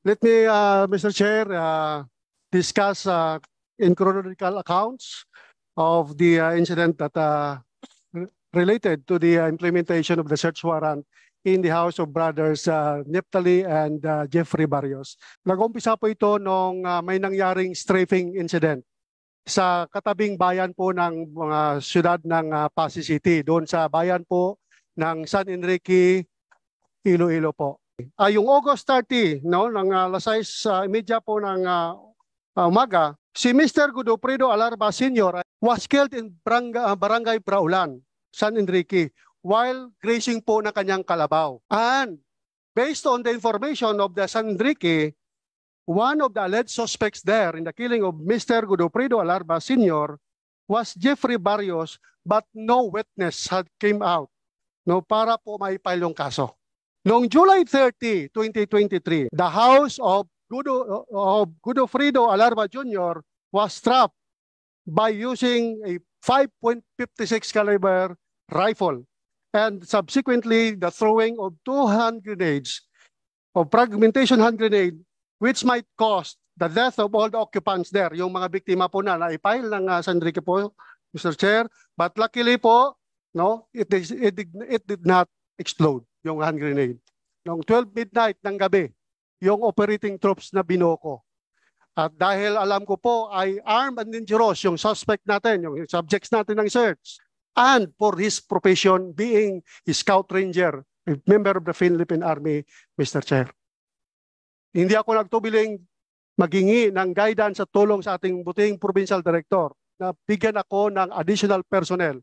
Let me, Mr. Chair, discuss in chronological accounts of the incident that related to the implementation of the search warrant in the house of brothers Neptali and Jeffrey Barrios. Nag-umpisa po ito nung may nangyaring strafing incident sa katabing bayan po ng mga syudad ng Pasig City, doon sa bayan po ng San Enrique, Iloilo po. Yung August 30, no, ng alas 6:30 po ng umaga, si Mr. Godofredo Alarba Sr. was killed in Barangay Braulan, San Enrique, while grazing po ng kanyang kalabaw. And based on the information of the San Enrique, one of the alleged suspects there in the killing of Mr. Godofredo Alarba Sr. was Jeffrey Barrios, but no witness had came out, no, para po maipile yung kaso. Noong July 30, 2023, the house of Godofredo Alarba Jr. was trapped by using a 5.56 caliber rifle and subsequently the throwing of 2 hand grenades of fragmentation hand grenade, which might cost the death of all the occupants there. Yung mga biktima po na naipile ng San Enrique po, Mr. Chair. But luckily po, no, it did not explode, yung hand grenade. Noong 12 midnight ng gabi, yung operating troops na binoko. At dahil alam ko po ay armed and dangerous yung suspect natin, yung subjects natin ng search. And for his profession being a scout ranger, a member of the Philippine Army, Mr. Chair. Hindi ako nagtubiling maghingi ng guidance at tulong sa ating buting provincial director na bigyan ako ng additional personnel.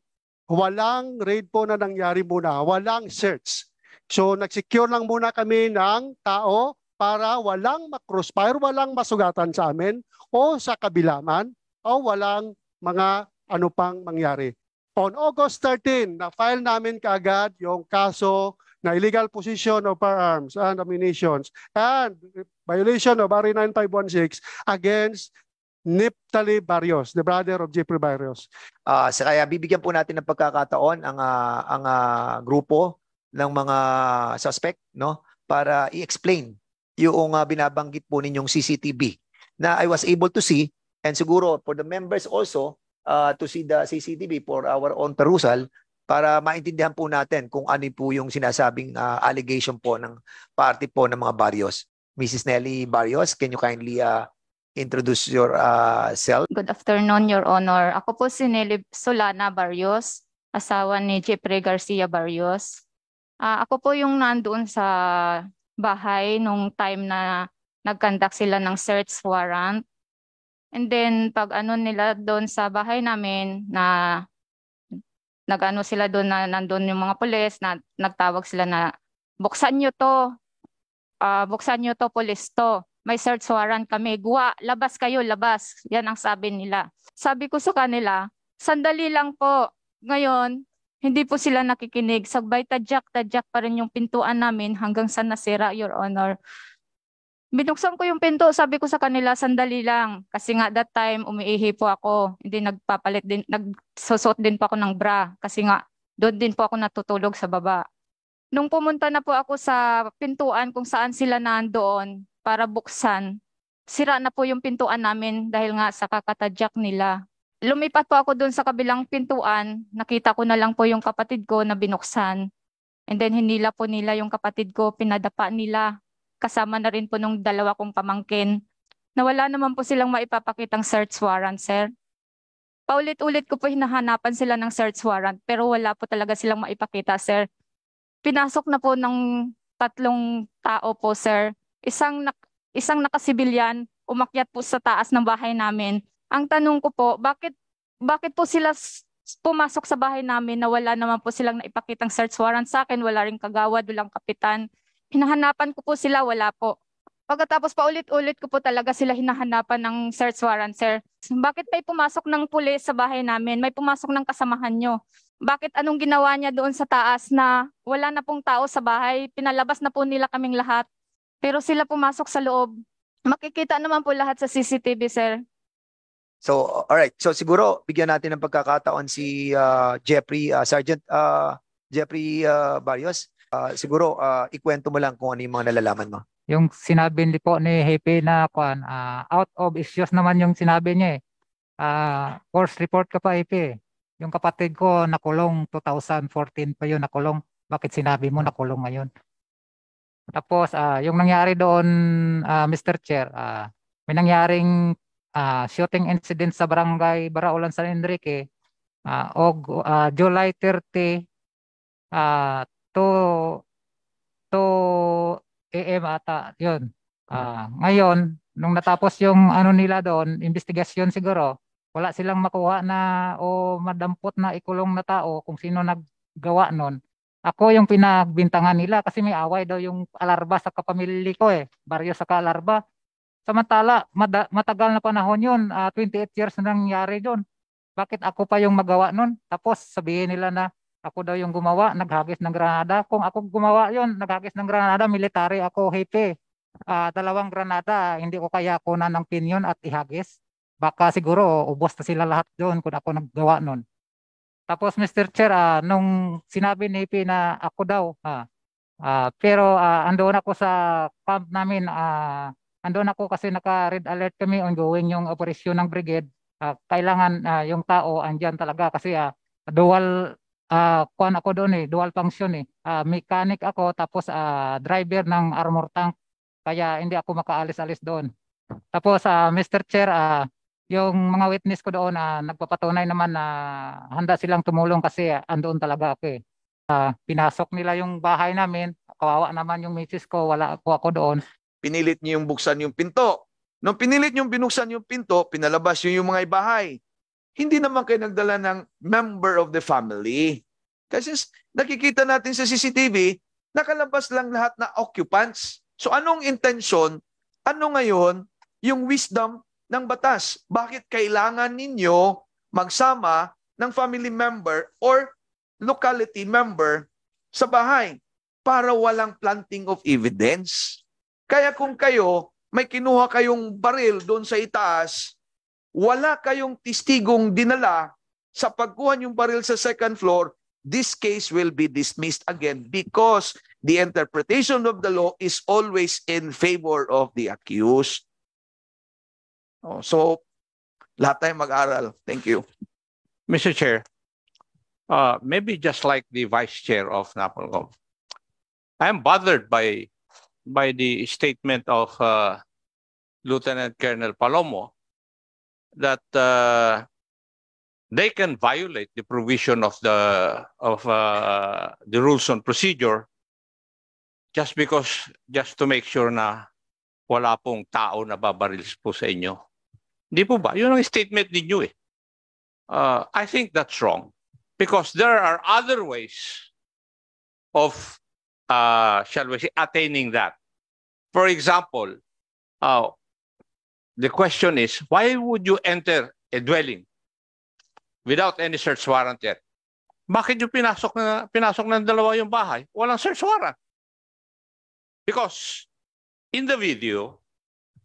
Walang raid po na nangyari muna, walang search. So nagsecure lang muna kami ng tao para walang makrossfire, walang masugatan sa amin o sa kabilaman o walang mga ano pang mangyari. On August 13, na-file namin kaagad yung kaso na illegal possession of firearms and ammunitions and violation of RA 9516 against Neptali Barrios, the brother of Jeffrey Barrios. Kaya bibigyan po natin ng pagkakataon ang grupo ng mga suspect, no, para i-explain yung binabanggit po ninyong CCTV na I was able to see, and siguro for the members also to see the CCTV for our own perusal para maintindihan po natin kung ano po yung sinasabing allegation po ng party po ng mga Barrios. Mrs. Nelly Barrios, can you kindly introduce yourself? Good afternoon, Your Honor. Ako po si Nelly Solana Barrios, asawa ni Jeffrey Garcia Barrios. Ako po yung nandoon sa bahay nung time na nag-conduct sila ng search warrant. And then pag ano nila doon sa bahay namin na nag-ano sila doon na nandoon yung mga pulis na nagtawag sila na buksan nyo to, pulis to. May search warrant kami. Guwa, labas kayo, labas. Yan ang sabi nila. Sabi ko sa kanila, sandali lang po. Ngayon, hindi po sila nakikinig. Sagbay tadyak pa rin yung pintuan namin hanggang sa nasira, Your Honor. Binuksan ko yung pinto, sabi ko sa kanila, sandali lang. Kasi nga that time, umiihi po ako. Hindi nagsusot din po ako ng bra. Kasi nga, doon din po ako natutulog sa baba. Nung pumunta na po ako sa pintuan kung saan sila nandoon para buksan, sira na po yung pintuan namin dahil nga sa kakatadyak nila. Lumipat po ako doon sa kabilang pintuan, nakita ko na lang po yung kapatid ko na binuksan. And then hinila po nila yung kapatid ko, pinadapa nila. Kasama na rin po nung dalawa kong pamangkin. Nawala naman po silang maipapakitang search warrant, sir. Paulit-ulit ko po hinahanapan sila ng search warrant pero wala po talaga silang maipakita, sir. Pinasok na po ng 3 tao po, sir. Isang nakasibilyan, umakyat po sa taas ng bahay namin. Ang tanong ko po, bakit po sila pumasok sa bahay namin na wala naman po silang naipakitang search warrant sa akin, wala ring kagawad, walang kapitan. Hinahanapan ko po sila, wala po. Pagkatapos paulit-ulit ko po talaga sila hinahanapan ng search warrant, sir. Bakit may pumasok ng pulis sa bahay namin? May pumasok ng kasamahan nyo. Bakit anong ginawa niya doon sa taas na wala na pong tao sa bahay? Pinalabas na po nila kaming lahat. Pero sila pumasok sa loob. Makikita naman po lahat sa CCTV, sir. So, all right. So siguro bigyan natin ng pagkakataon si Jeffrey, Sergeant Jeffrey Barrios. Siguro ikwento mo lang kung ano yung mga nalalaman mo. Yung sinabi ni po ni Hepe na out of issues naman yung sinabi niya eh. Course report ka pa Hepe. Yung kapatid ko nakulong 2014 pa yun nakulong. Bakit sinabi mo nakulong ngayon? Tapos yung nangyari doon Mr. Chair, may nangyaring shooting incident sa barangay Baraulan San Enrique July 30 to 2 AM ata yun. Ngayon nung natapos yung ano nila doon, investigasyon siguro, wala silang makuha na o madampot na ikulong na tao kung sino naggawa nun. Ako yung pinagbintangan nila kasi may away daw yung Alarba sa kapamilya ko eh. Baryo sa Alarba. Samantala, matagal na panahon yun. 28 years na nangyari doon. Bakit ako pa yung magawa nun? Tapos sabihin nila na ako daw yung gumawa, naghagis ng granada. Kung ako gumawa yun, naghagis ng granada, military ako, Hepe. 2 granada, hindi ko kaya kunan ng pinyon at ihagis. Baka siguro ubos na sila lahat doon kung ako naggawa nun. Tapos Mr. Chair, nung sinabi ni Hepe na ako daw, pero andoon ako sa camp namin, andoon ako kasi naka-red alert kami ongoing yung operasyon ng brigade. Kailangan yung tao andyan talaga kasi dual kuan ako doon eh, dual function eh. Mechanic ako tapos driver ng armor tank. Kaya hindi ako makaalis-alis doon. Tapos Mr. Chair, yung mga witness ko doon nagpapatunay naman na handa silang tumulong kasi andoon talaga ako eh. Pinasok nila yung bahay namin, kawawa naman yung misis ko, wala ako doon. Pinilit niyo yung buksan yung pinto. Nung pinilit niyo binuksan yung pinto, pinalabas niyo yung mga bahay. Hindi naman kayo nagdala ng member of the family. Kasi nakikita natin sa CCTV, nakalabas lang lahat na occupants. So anong intensyon? Ano ngayon yung wisdom ng batas? Bakit kailangan ninyo magsama ng family member or locality member sa bahay para walang planting of evidence? Kaya kung kayo, may kinuha kayong baril doon sa itaas, wala kayong testigong dinala sa pagkuha yung baril sa second floor, this case will be dismissed again because the interpretation of the law is always in favor of the accused. So, lahat tayo mag-aral. Thank you. Mr. Chair, maybe just like the Vice Chair of NAPOLCOM, I am bothered by the statement of Lieutenant Colonel Palomo that they can violate the provision of the rules on procedure just to make sure na wala pong tao na babaril po sa inyo. Hindi po ba? Yun ang statement ninyo eh. I think that's wrong because there are other ways of shall we say, attaining that. For example, the question is, why would you enter a dwelling without any search warrant yet? Bakit yung pinasok ng dalawa yung bahay? Walang search warrant. Because in the video,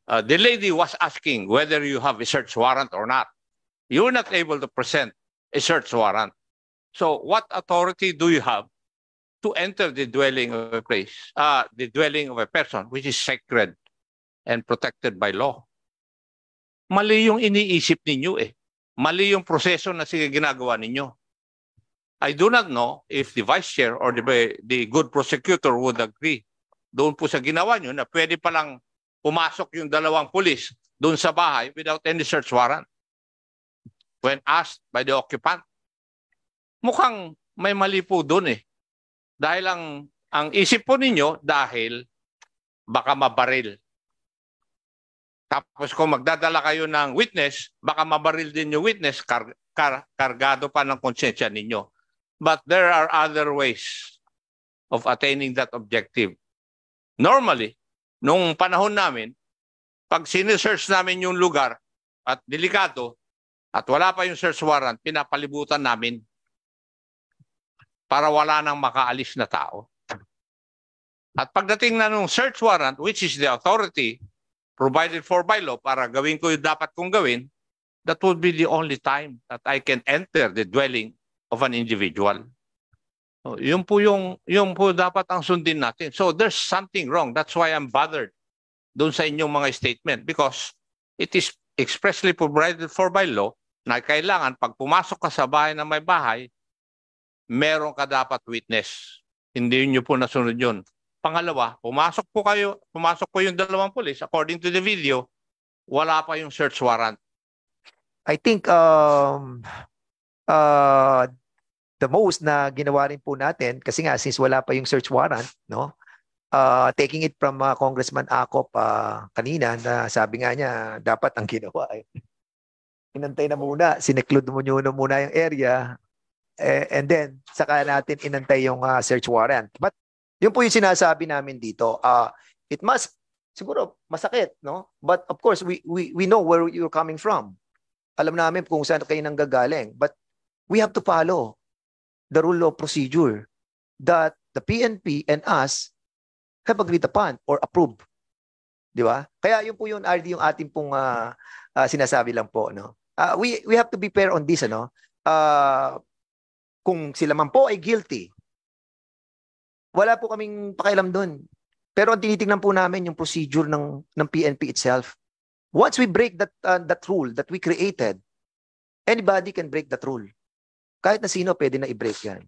the lady was asking whether you have a search warrant or not. You were not able to present a search warrant. So what authority do you have to enter the dwelling of a place, the dwelling of a person, which is sacred and protected by law? Mali yung iniisip ninyo eh. Mali yung proseso na ginagawa ninyo. I do not know if the Vice Chair or the good prosecutor would agree doon po sa ginawa nyo na pwede palang pumasok yung dalawang pulis doon sa bahay without any search warrant when asked by the occupant. Mukhang may mali po doon eh. Dahil ang isip po ninyo dahil baka mabaril. Tapos kung magdadala kayo ng witness, baka mabaril din yung witness, kargado pa ng konsensya ninyo. But there are other ways of attaining that objective. Normally, nung panahon namin, pag sinesearch namin yung lugar at delikado at wala pa yung search warrant, pinapalibutan namin para wala nang makaalis na tao. At pagdating na nung search warrant, which is the authority provided for by law para gawin ko yung dapat kong gawin, that would be the only time that I can enter the dwelling of an individual. So, yun po dapat ang sundin natin. So there's something wrong. That's why I'm bothered doon sa inyong mga statement because it is expressly provided for by law na kailangan pag pumasok ka sa bahay na may bahay, meron ka dapat witness. Hindi nyo po nasunod yun. Pangalawa, pumasok po yung dalawang pulis, according to the video, wala pa yung search warrant. I think the most na ginawa rin po natin, kasi nga since wala pa yung search warrant, no? Taking it from Congressman Acop kanina na sabi nga niya dapat ang ginawa ay inantay na muna, sineclude mo muna yung area and then saka natin inantay yung search warrant. But yun po yung sinasabi namin dito. It must siguro masakit, no? But of course we know where you're coming from. Alam namin kung saan kayo nanggagaling, but we have to follow the rule of procedure that the PNP and us have agreed upon or approved. Di ba? Kaya yun po yung RD yung ating pong sinasabi lang po, no? We have to be fair on this, ano? Kung sila man po ay guilty, wala po kaming pakialam doon. Pero ang tinitingnan po namin yung procedure ng PNP itself. Once we break that rule that we created, anybody can break that rule. Kahit na sino pwede na i-break yan.